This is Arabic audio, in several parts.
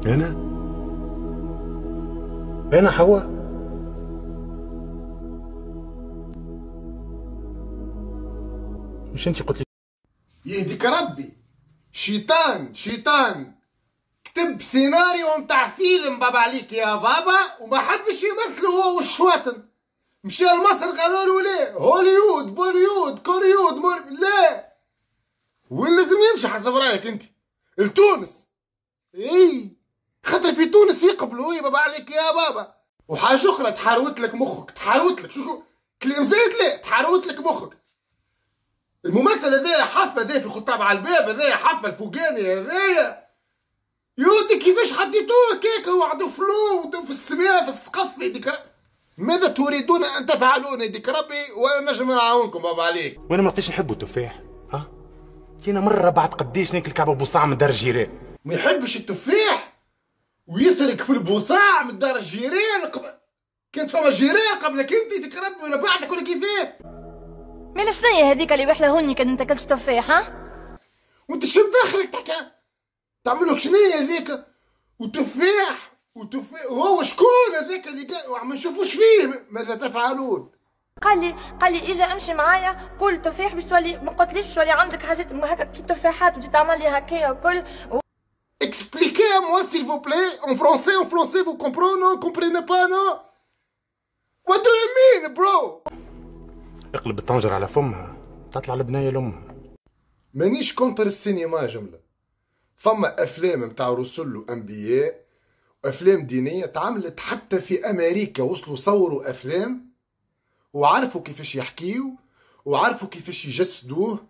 انا انا حواء. مش انت قلت لي؟ يهديك ربي، شيطان كتب سيناريو متاع فيلم بابا عليك يا بابا، وما حبش يمثله هو والشواطن. مشى لمصر قالوا له ليه؟ هوليود بوليود كوريود لا، وين لازم يمشي حسب رايك انت؟ لتونس. اي خاطر في تونس يقبلوا بابا عليك يا بابا. وحاجه اخرى تحاروت لك مخك، تحاروت لك شو كلام زايد، لا تحاروت لك مخك. الممثل هذايا حفه هذايا في خطاب على الباب، هذايا حفه الفوقاني هذايا يودي كيفاش حطيتوه هكاك وعدو فلو في السماء في السقف. يديك ماذا تريدون ان تفعلون يديك ربي وانا نجم نعاونكم بابا عليك. وانا ما نعطيش نحبوا التفاح. ها جينا مره بعد قديش ناكل كعبه بوصاع من دار الجيران. ما يحبش التفاح ويسرق في البوصاع من دار الجيران. كانت فما جيران قبلك انت يديك ربي ولا بعدك ولا كيفاه؟ مالا شنيا هذيك اللي بحلهوني كان تاكلش تفاح؟ ها وانت شو داخلك تحكي تعملوا شنيا هذيك وتفاح وهو شكون هذاك اللي ما نشوفوش فيه؟ ماذا تفعلون؟ قال لي اجا امشي معايا كل تفاح باش تولي، ما قلتليش باش تولي عندك حاجات هكا كي تفاحات وتجي تعمل لي هكايا وكل. Expliquez-moi s'il vous plaît en français vous comprenez pas non? What do you mean bro? اقلب الطنجر على فمها تطلع البنايه لامها. مانيش كونتر السينما جمله، فما افلام متاع رسل وانبياء وافلام دينيه تعملت حتى في امريكا، وصلوا صوروا افلام وعرفوا كيفاش يحكيوا وعرفوا كيفاش يجسدوه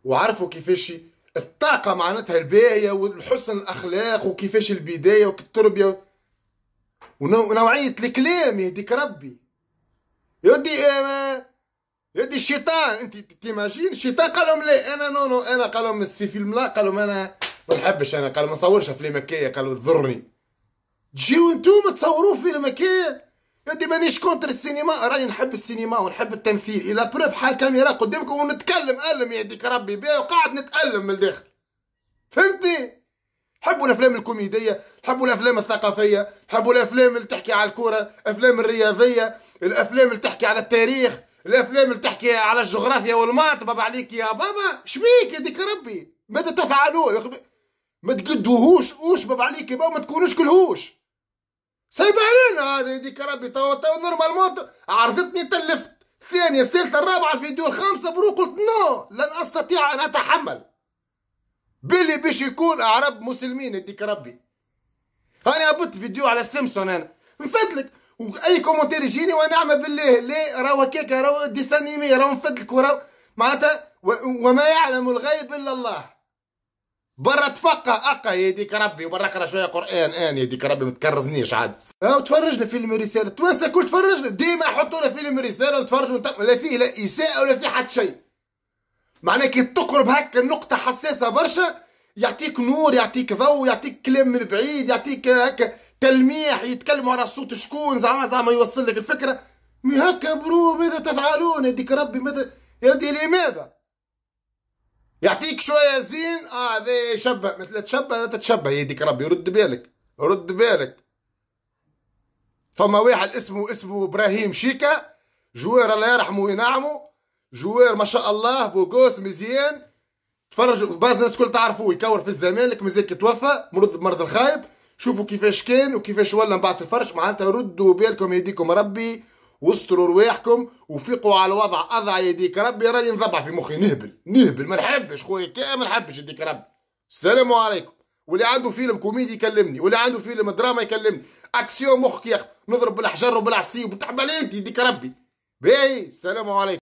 وعرفوا كيفاش الطاقه معناتها الباهيه والحسن الاخلاق وكيفاش البدايه والتربيه ونوعيه الكلام. يهديك ربي يدي الشيطان. انت تيماجين الشيطان قال لهم لا انا نو انا قال لهم السي فيلم لا، قال لهم انا ما نحبش، انا قال ما نصورش افلام هكايا، قالوا تضرني. تجيو انتوما تصوروا فيلم هكايا. يدي مانيش كونتر السينما، راني نحب السينما ونحب التمثيل الى بروف حال كاميرا قدامكم ونتكلم ألم يهديك ربي بها وقاعد نتألم من الداخل. فهمتني؟ نحبوا الافلام الكوميديه، نحبوا الافلام الثقافيه، نحبوا الافلام اللي تحكي على الكره، الافلام الرياضيه، الافلام اللي تحكي على التاريخ، الافلام اللي تحكي على الجغرافيا والمات. بابا عليك يا بابا شبيك يديك ربي؟ ماذا تفعلون؟ ما تقدوهوش اوش بابا عليك يا بابا، ما تكونوش كلهوش. سايب علينا هذا يديك ربي. تو نورمالمون عرضتني تلفت الثانيه الثالثه الرابعه الفيديو الخامسه برو قلت نو لن استطيع ان اتحمل. بلي باش يكون اعراب مسلمين يديك ربي. انا هبط فيديو على السيمسون انا من فضلك، واي كومنتير يجيني وانا نعمل بالله لا راهو هكاك راهو ديسانيمي راهو من فضلك وراهو معناتها وما يعلم الغيب الا الله. برا تفقه اقا يديك ربي وبرا اقرا شويه قران ان يديك ربي ما تكرزنيش عاد. تفرجنا فيلم رساله توانسه كل تفرجنا ديما يحطوا لنا فيلم رساله ونتفرجوا لا فيه لا اساءه ولا فيه حتى شيء. معناه كي تقرب هكا النقطه حساسه برشا يعطيك نور يعطيك ضوء يعطيك كلام من بعيد يعطيك هكا تلميح يتكلموا على صوت شكون زعما يوصل لك الفكره. مي هكا برو ماذا تفعلون يديك ربي؟ ماذا يا ودي لماذا؟ يعطيك شويه زين هذا يشبه مثل تشبه لا تتشبه يديك ربي. رد بالك فما واحد اسمه ابراهيم شيكا، جوار الله يرحمه وينعمه، جوار ما شاء الله بوغوس مزيان. تفرجوا باز الناس الكل تعرفوه، يكور في الزمالك مازال كيتوفى مرض الخايب. شوفوا كيفاش كان وكيفاش ولا من بعد الفرش. معناتها ردوا بالكم يديكم ربي واستروا رواحكم وفيقوا على الوضع. اضع يديك ربي راني نضبع في مخي نهبل ما نحبش خويا ما نحبش يديك ربي. السلام عليكم. واللي عنده فيلم كوميدي يكلمني، واللي عنده فيلم دراما يكلمني. اكسيون مخك يا اخي نضرب بالحجر وبالعصي وبالتحبل انت يديك ربي. باهي السلام عليكم.